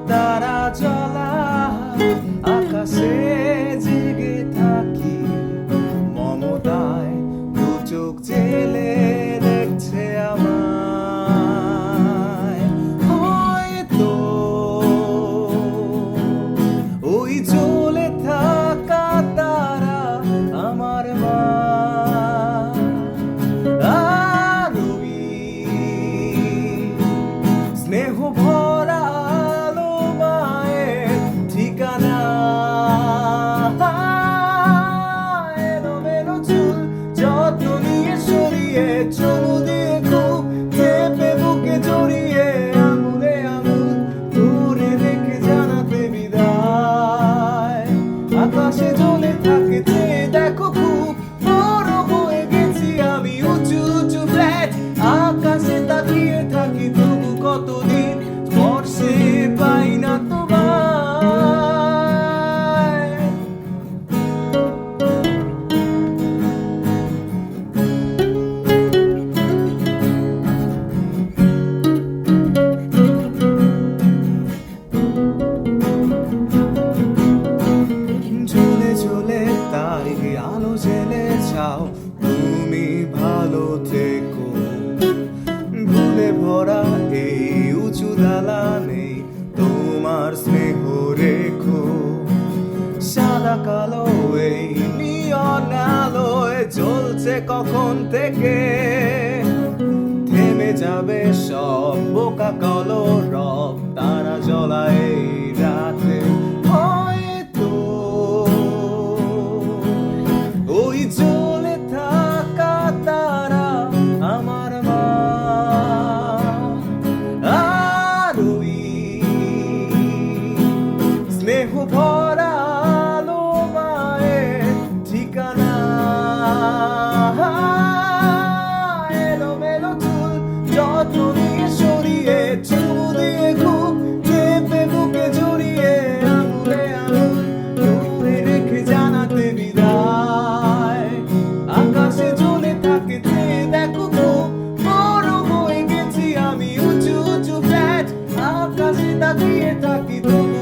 তারা জ্বলা আকাশে জেগে থাকি মমতায় দু চোখ জেলে দেখছে আমায় হয়তো ওই জ্বলে থাকা তারা আমার মা আর ওই স্নেহ ভরা আলো মায়ের ঠিকানা এলোমেলো চুল যত্ন নিয়ে সরিয়ে চুমু দিয়ে খুব চেপে বুকে জড়িয়ে আঙুলে আঙুল ধরে রেখে জানাতে বিদায় আকাশে জ্বলে থাকে চেয়ে দেখো খুব বড় হয়ে গেছি আমি উঁচু উঁচু ফ্ল্যাট আকাশে তাকিয়ে থাকি তবু কতদিন স্পর্শে পাই না তোমায় ঝুলে ঝুলে তাই আলো জেলে যাও তুমি ভালো থেকো ভুলে ভরা এই উঁচু দালানে তোমার স্নেহ রেখো সাদা কালো এই নিয়ন আলোয় জ্বলছে কখন থেকে থেমে যাবে সব বোকা কলো রব তারা জ্বলায় এই রাতে হয়তো ওই জ্বলে থাকা তারা আমার মা আর ওই স্নেহ ভরা আলো মায়ের ঠিকানা এলোমেলো চুল যত্ন নিয়ে সরিয়ে চুমু দিয়ে খুব চেপে বুকে জড়িয়ে আঙুলে আঙুল ধরে রেখে জানাতে বিদায় আকাশে জ্বলে থাকে চেয়ে দেখো খুব বড় হয়ে গেছি আমি উঁচু উঁচু ফ্ল্যাট আকাশে তাকিয়ে থাকি তবু